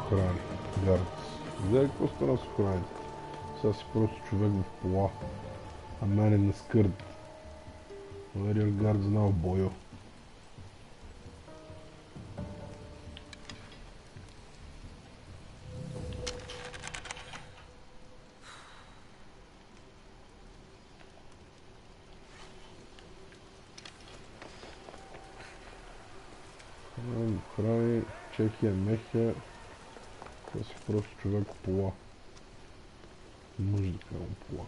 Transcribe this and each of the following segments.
охрани. Гард. Взе какво стана с охраните? Сега си просто човек в пола. А мене не скърд. Верил гард знал бойо. Охрани, Чехия, Мехия. Това си просто човек в пола. Мъж да казвам пола.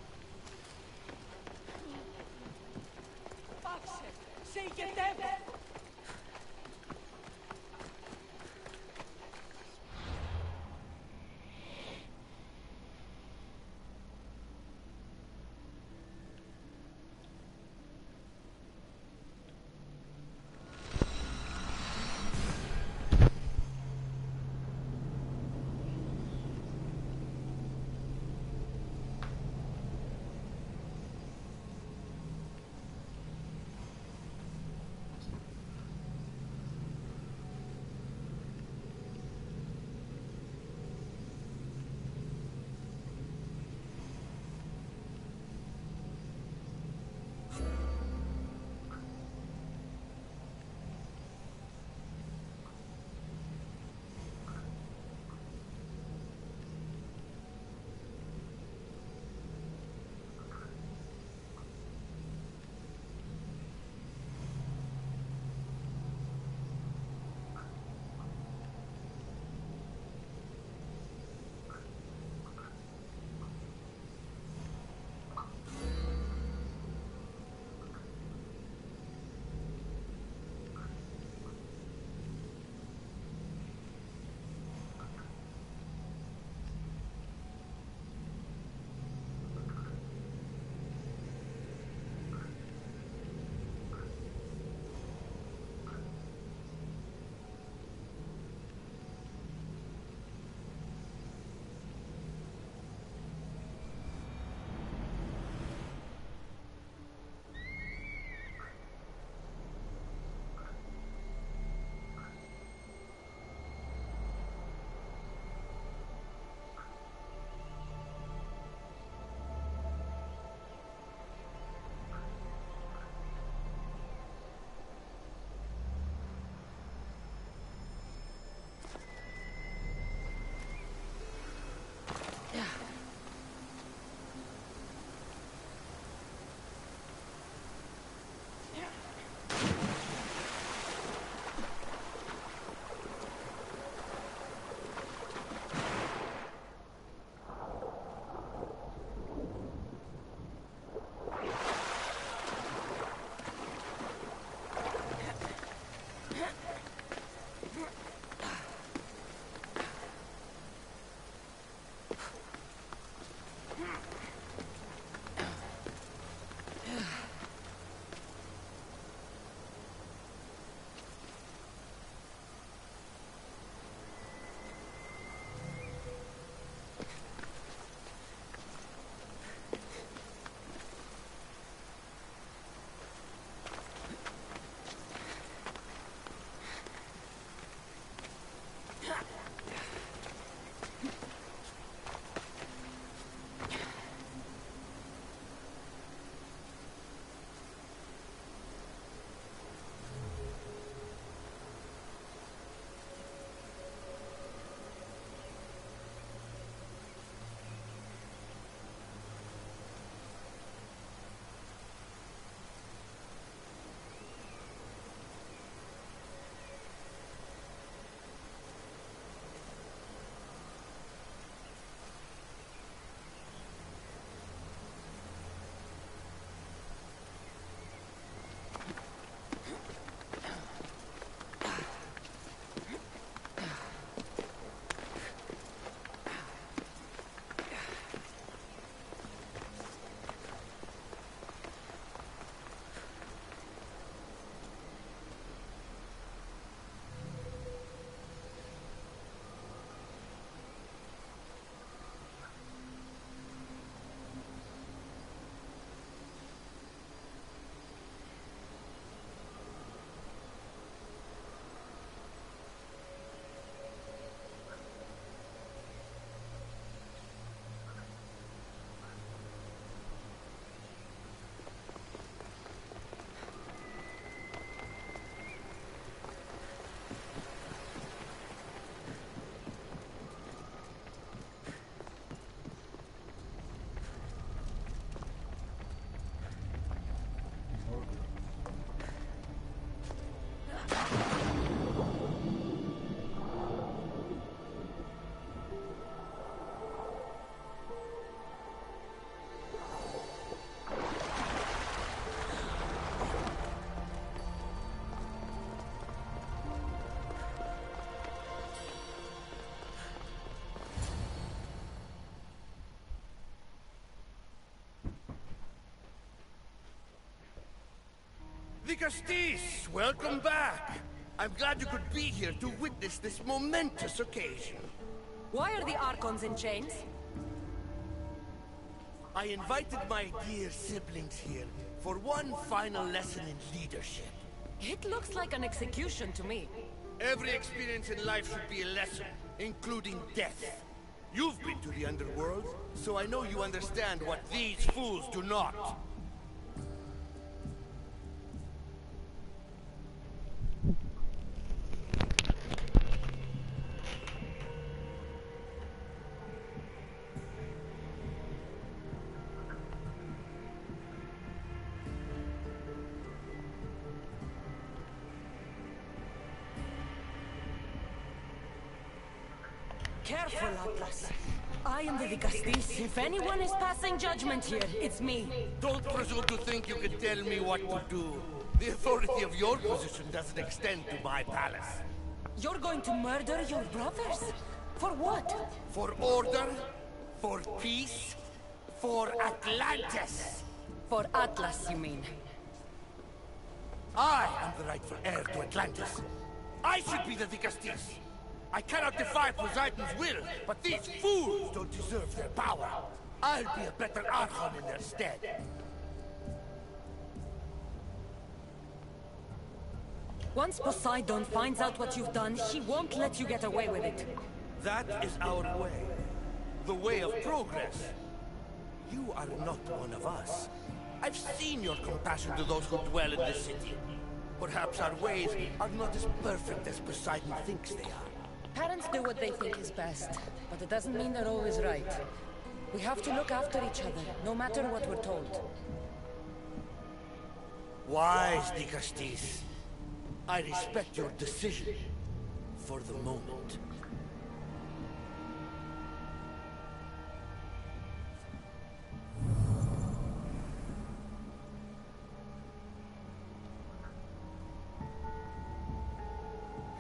Castis, welcome back. I'm glad you could be here to witness this momentous occasion. Why are the Archons in chains? I invited my dear siblings here for one final lesson in leadership. It looks like an execution to me. Every experience in life should be a lesson, including death. You've been to the underworld, so I know you understand what these fools do not. Careful, Atlas. I am the Castis. If anyone is passing judgment here, it's me. Don't presume to think you can tell me what to do. The authority of your position doesn't extend to my palace. You're going to murder your brothers? For what? For order, for peace, for Atlantis. For Atlas, you mean? I am the rightful heir to Atlantis. I should be the Castis. I cannot defy Poseidon's will, but these fools don't deserve their power. I'll be a better Archon in their stead. Once Poseidon finds out what you've done, he won't let you get away with it. That is our way. The way of progress. You are not one of us. I've seen your compassion to those who dwell in this city. Perhaps our ways are not as perfect as Poseidon thinks they are. Parents do what they think is best, but it doesn't mean they're always right. We have to look after each other, no matter what we're told. Wise, Castis. I respect your decision. For the moment.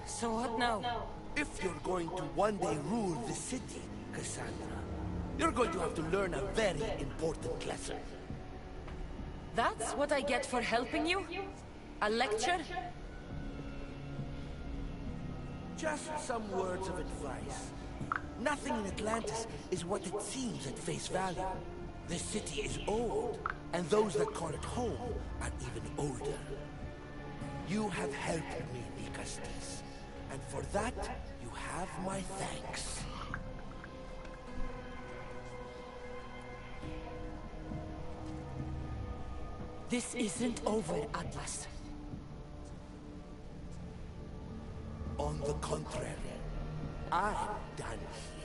So what now? If you're going to one day rule the city, Cassandra, you're going to have to learn a very important lesson. That's what I get for helping you? A lecture? Just some words of advice. Nothing in Atlantis is what it seems at face value. This city is old, and those that call it home are even older. You have helped me, Castis, and for that, you have my thanks. This isn't over, Atlas. On the contrary, I'm done here.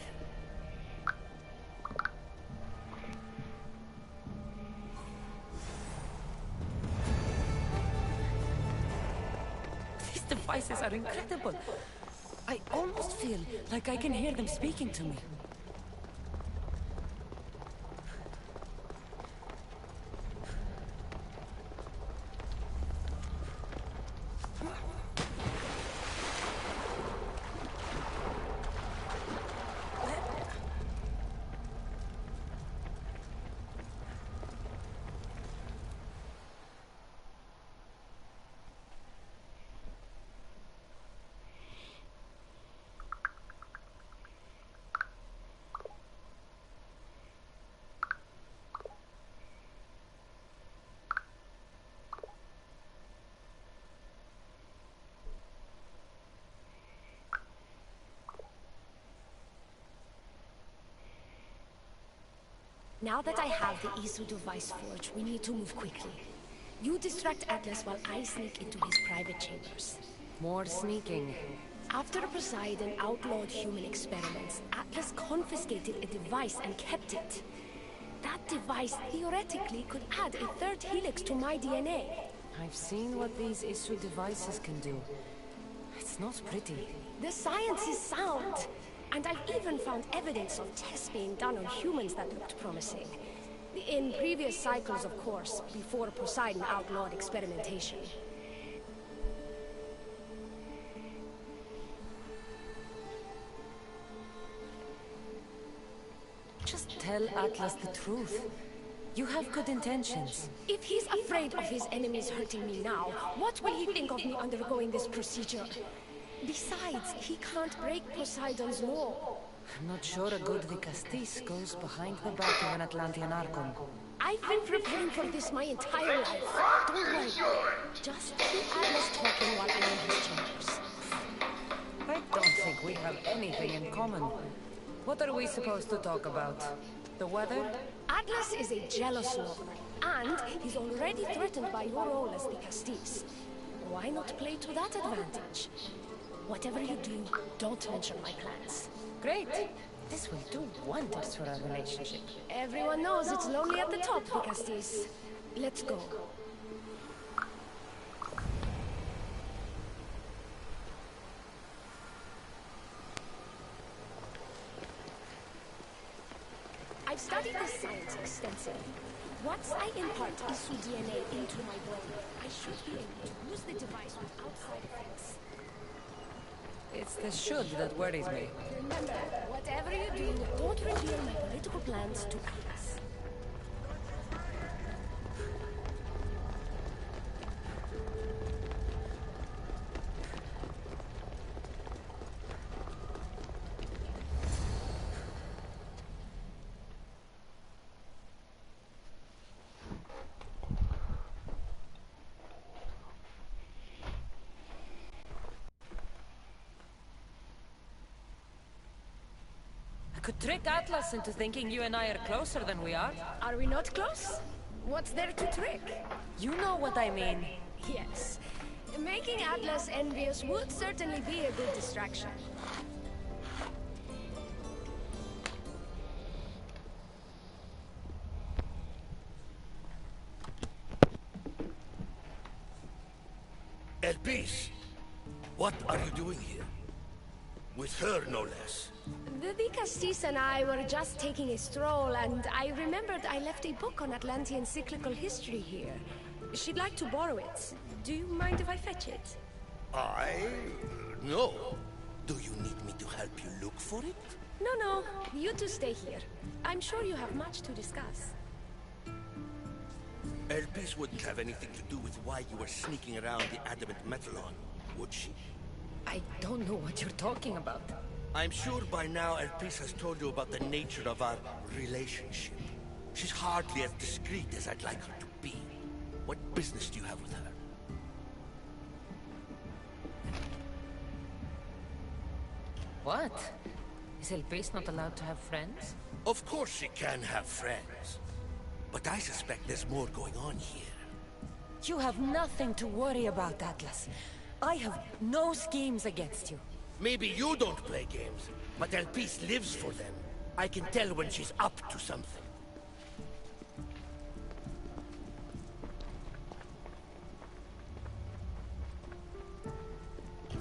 These devices are incredible. I almost feel like I can hear them speaking to me. Now that I have the Isu device forged, we need to move quickly. You distract Atlas while I sneak into his private chambers. More sneaking. After Poseidon outlawed human experiments, Atlas confiscated a device and kept it. That device theoretically could add a third helix to my DNA. I've seen what these Isu devices can do. It's not pretty. The science is sound. And I've even found evidence of tests being done on humans that looked promising. In previous cycles, of course, before Poseidon outlawed experimentation. Just tell Atlas the truth. You have good intentions. If he's afraid of his enemies hurting me now, what will he think of me undergoing this procedure? Besides, he can't break Poseidon's law. I'm not sure a good Vicastis goes behind the back of an Atlantean Archon. I've been preparing for this my entire life. Don't worry. Just keep Atlas talking while I'm in his chambers. I don't think we have anything in common. What are we supposed to talk about? The weather? Atlas is a jealous lover, and he's already threatened by your role as the Castis. Why not play to that advantage? Whatever you do, don't mention my plans. Great. This will do wonders for our relationship. Everyone knows it's lonely at the top, the Castis. Let's go. I've studied this science extensively. Once I impart Isu DNA into my body, I should be able to use the device without side effects. It's the should that worries me. Remember, whatever you do, don't reveal my political plans to Atlas. Could trick Atlas into thinking you and I are closer than we are. Are we not close? What's there to trick? You know what I mean. Yes. Making Atlas envious would certainly be a good distraction. Elpis, what are you doing here? With her, no less. The Vicastis and I were just taking a stroll, and I remembered I left a book on Atlantean cyclical history here. She'd like to borrow it. Do you mind if I fetch it? No. Do you need me to help you look for it? No. You two stay here. I'm sure you have much to discuss. Elpis wouldn't have anything to do with why you were sneaking around the adamant Metalon, would she? I don't know what you're talking about. I'm sure by now Elpis has told you about the nature of our relationship. She's hardly as discreet as I'd like her to be. What business do you have with her? What? Is Elpis not allowed to have friends? Of course she can have friends. But I suspect there's more going on here. You have nothing to worry about, Atlas. I have no schemes against you. Maybe you don't play games, but Elpis lives for them. I can tell when she's up to something.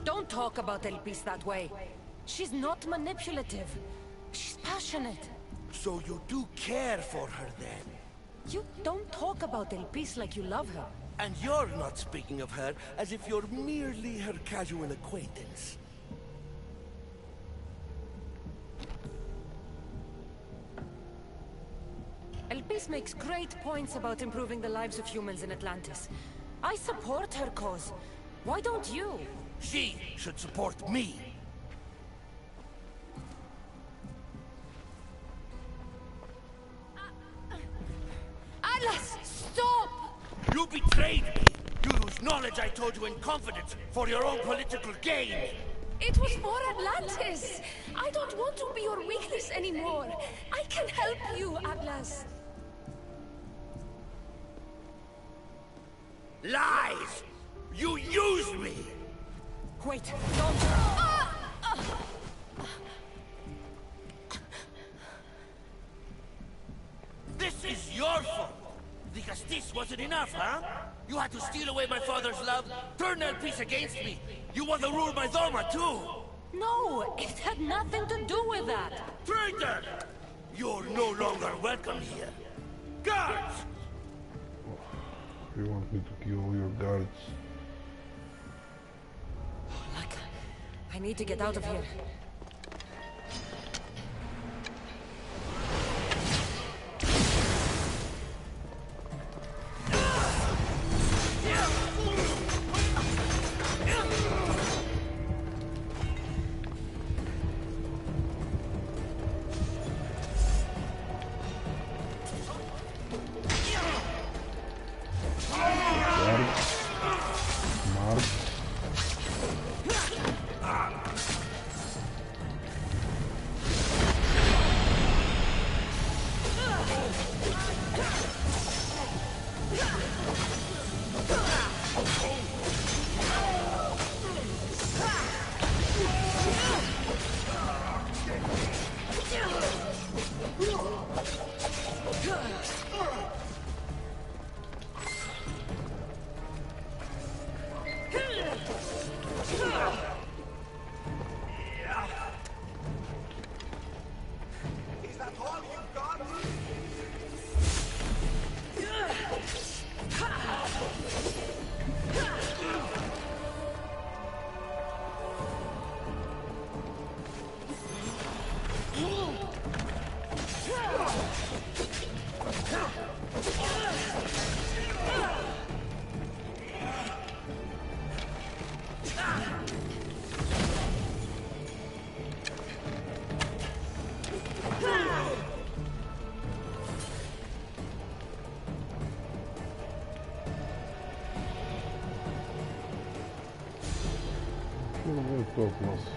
Don't talk about Elpis that way. She's not manipulative. She's passionate. So you do care for her then? You don't talk about Elpis like you love her. And you're not speaking of her as if you're merely her casual acquaintance. Elpis makes great points about improving the lives of humans in Atlantis. I support her cause. Why don't you? She should support me. Atlas, stop! You betrayed me! You used knowledge I told you in confidence for your own political gain! It was for Atlantis! I don't want to be your weakness anymore. I can help you, Atlas. Lies! You used me! Wait, don't... This is your fault! The Castis wasn't enough, huh? You had to steal away my father's love, turn Elpis against me. You want to rule my Dharma, too! No, it had nothing to do with that. Traitor! You're no longer welcome here. Guards! You want me to kill all your guards? Look, I need to get out of here. Muito close.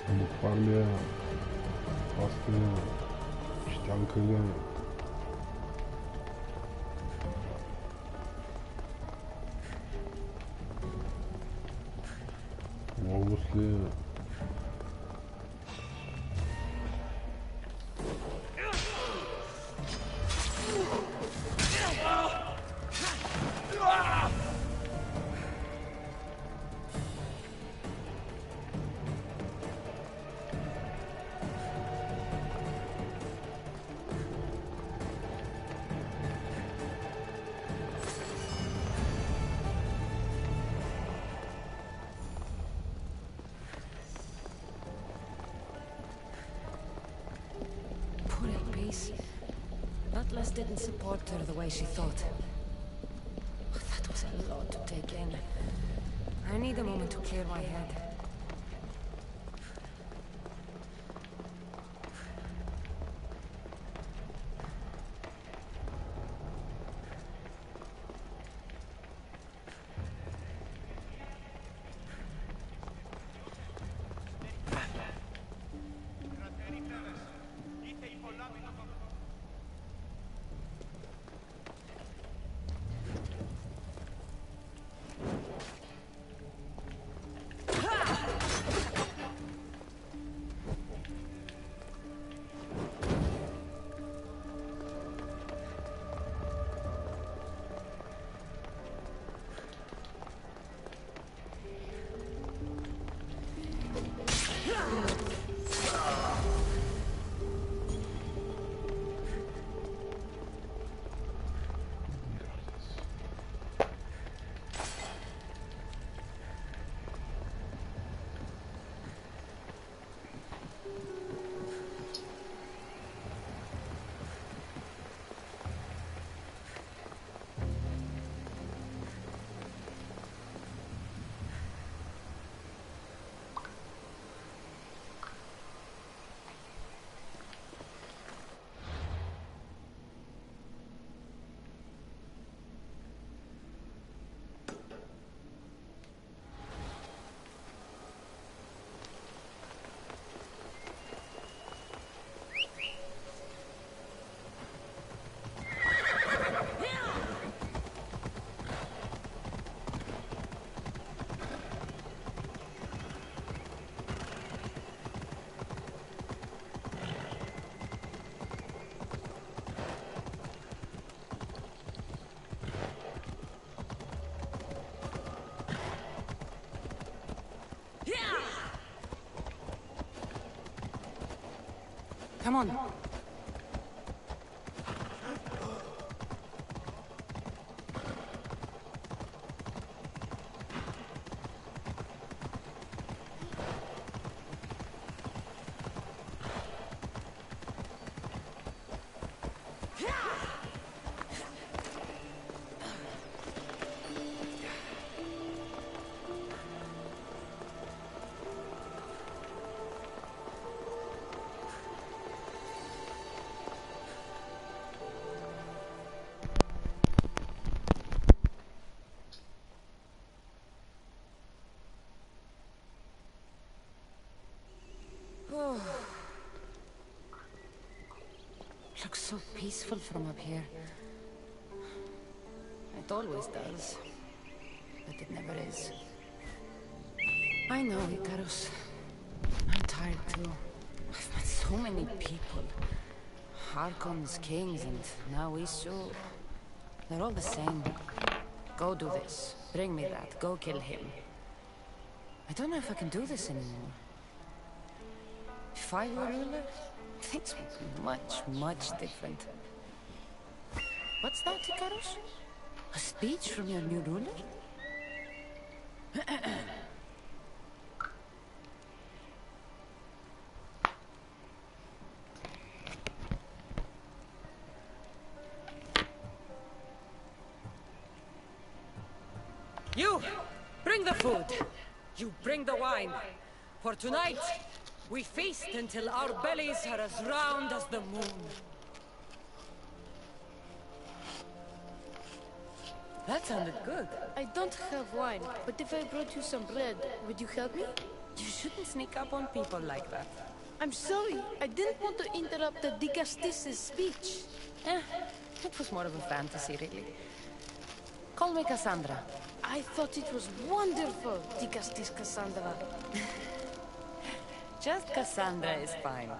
Буквально пастыря, штанкага. Могут ли... Atlas didn't support her the way she thought. That was a lot to take in. I need a moment to clear my head. Come on. Looks so peaceful from up here. It always does. But it never is. I know, Gadiros. I'm tired too. I've met so many people. Archons, kings, and now Isu. They're all the same. Go do this. Bring me that. Go kill him. I don't know if I can do this anymore. If I were ruler, things would be much, much different. What's that, Gadiros? A speech from your new ruler? You! Bring the food! You bring the wine! For tonight, we feast until our bellies are as round as the moon. That sounded good. I don't have wine, but if I brought you some bread, would you help me? You shouldn't sneak up on people like that. I'm sorry. I didn't want to interrupt the Dicastis' speech. It was more of a fantasy, really. Call me Cassandra. I thought it was wonderful, Dicastis Cassandra. Just Cassandra is fine.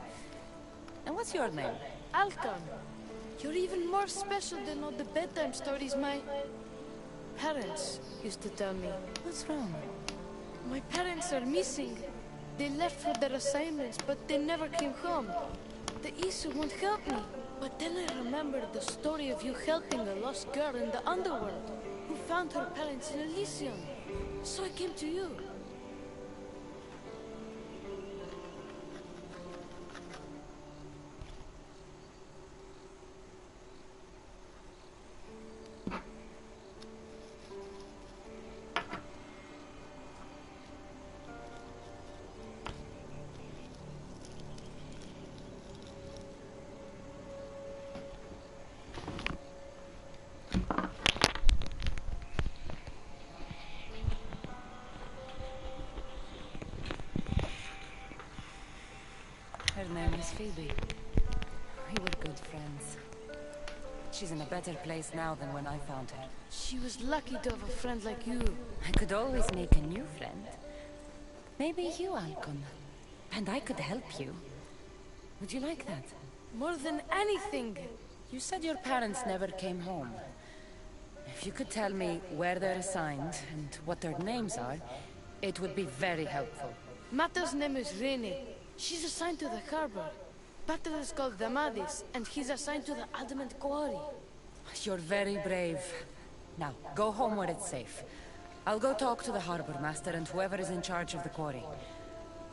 And what's your name? Alcon, you're even more special than all the bedtime stories my parents used to tell me. What's wrong? My parents are missing. They left for their assignments, but they never came home. The Isu won't help me. But then I remembered the story of you helping a lost girl in the underworld, who found her parents in Elysium. So I came to you. Her name is Phoebe. We were good friends. She's in a better place now than when I found her. She was lucky to have a friend like you. I could always make a new friend. Maybe you, Alcon. And I could help you. Would you like that? More than anything. You said your parents never came home. If you could tell me where they're assigned and what their names are, it would be very helpful. Mata's name is Rene. She's assigned to the harbor. Pater is called Damadis, and he's assigned to the adamant quarry. You're very brave. Now, go home where it's safe. I'll go talk to the harbor master and whoever is in charge of the quarry.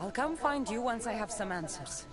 I'll come find you once I have some answers.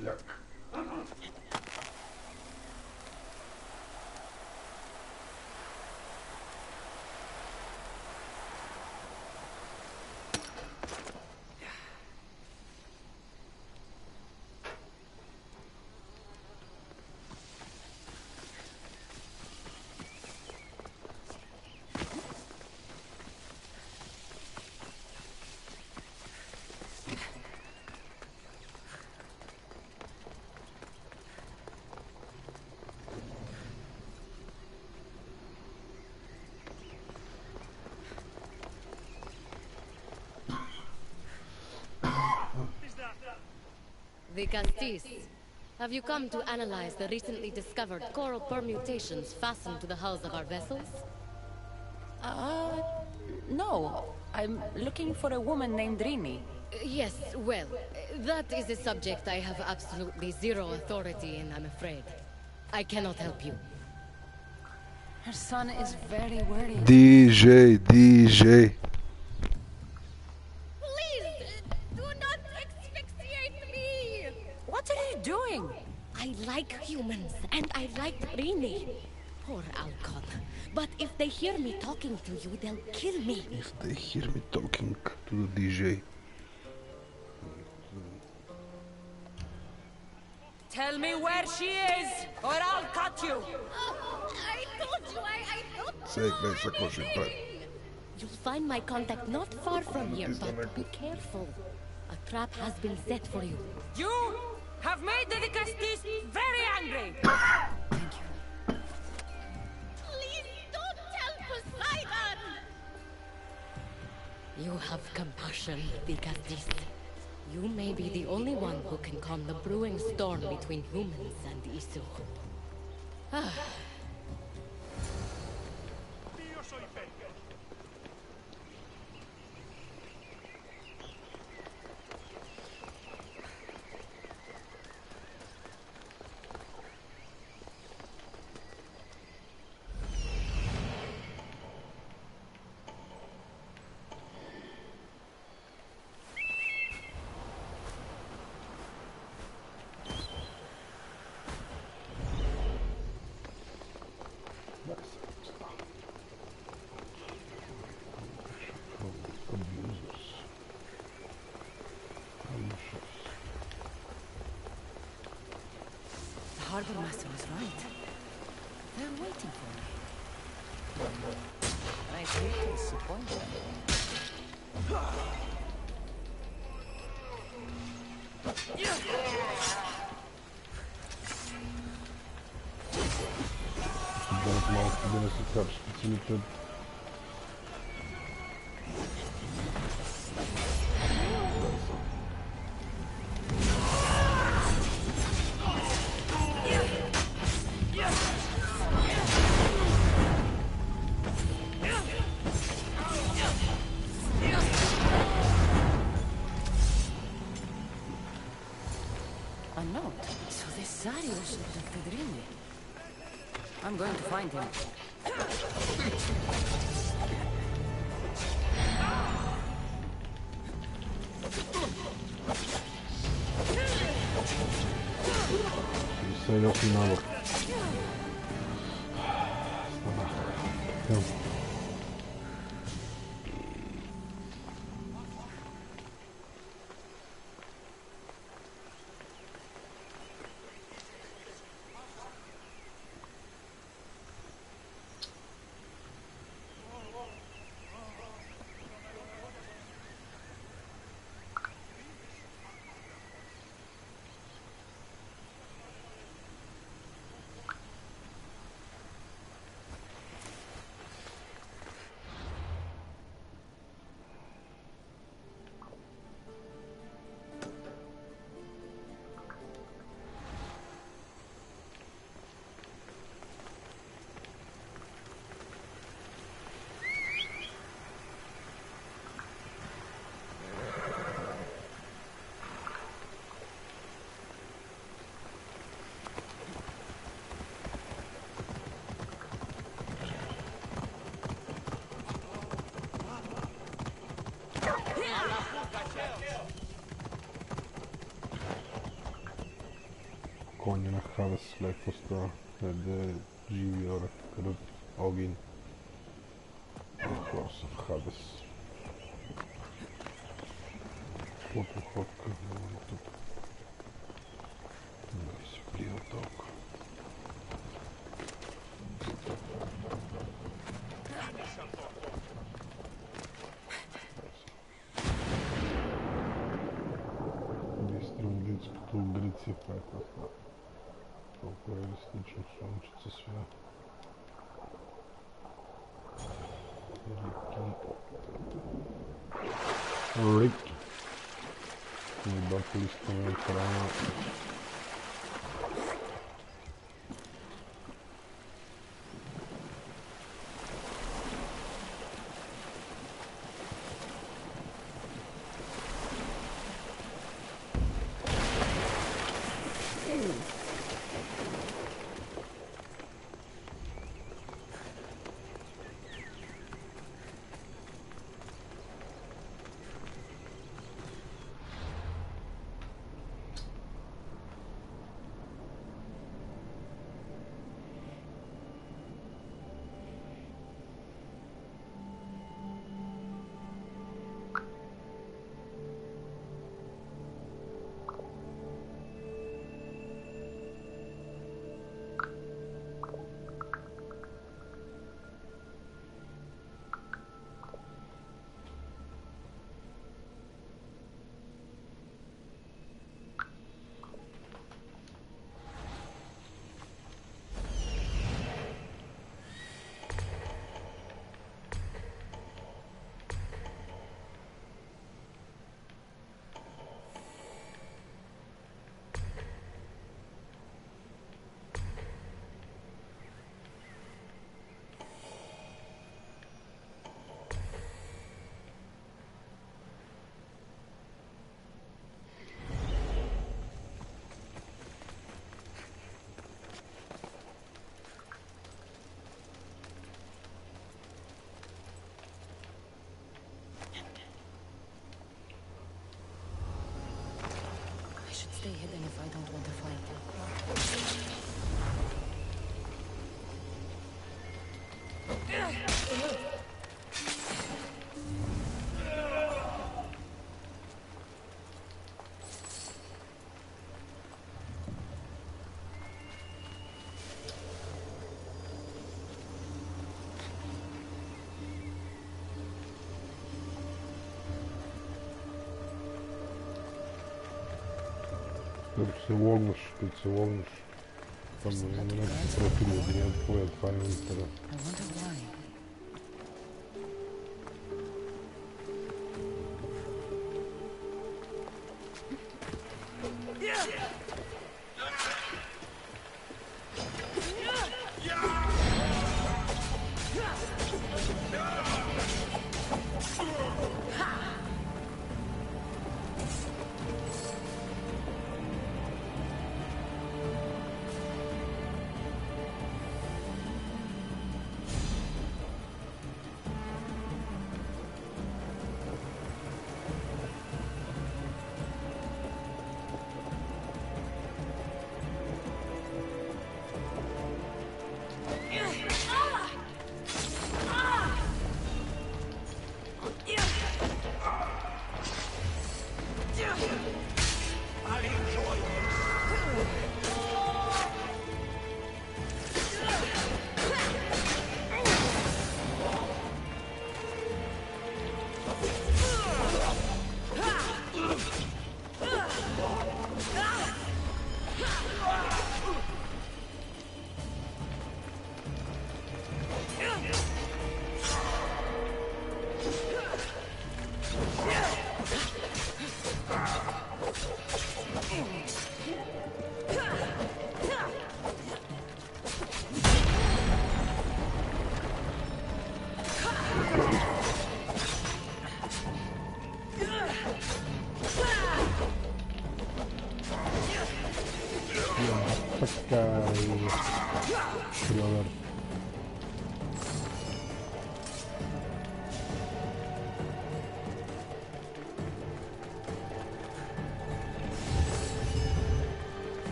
Look. Dicastis, have you come to analyze the recently discovered coral permutations fastened to the hulls of our vessels? No. I'm looking for a woman named Rini. Yes, well, that is a subject I have absolutely zero authority in, I'm afraid. I cannot help you. Her son is very worried. DJ. Please, do not asphyxiate me! What are you doing? I like humans, and I like Rini. Poor Alcon. But if they hear me talking to you, they'll kill me. If they hear me talking to the DJ. Tell me where she is, or I'll cut you! I told you, I don't Sei que vem essa coxa em pé. You'll find my contact not far from here, but be careful. A trap has been set for you. You have made the Castis very angry! Thank you. Please don't tell Poseidon! You have compassion, Castis. You may be the only one who can calm the brewing storm between humans and Isu. Ah. The harbor master was right. They're waiting for me. I feel disappointed. Dar mal que deu nessa capa especialidade. A note. So this Gadiros abducted Rini. I'm going to find him. Isso aí é o final. Então. Konja na Hades lepo sta da živijo krv ogenj. Of course of Hades. Potuhoka, tu. Da se prije toliko. Быстро улиц, като Греция, пак толкова реалистично слънчица свя. Рики. Ебать листовая трава. should stay hidden if I don't want to fight. Като се логнеш, там има някакви профили, един от твоя, това е интерес. I wonder why.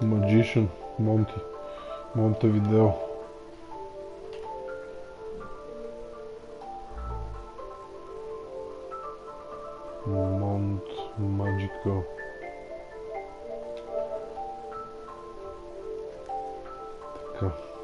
Magician, Montevideo. Magical. Neka.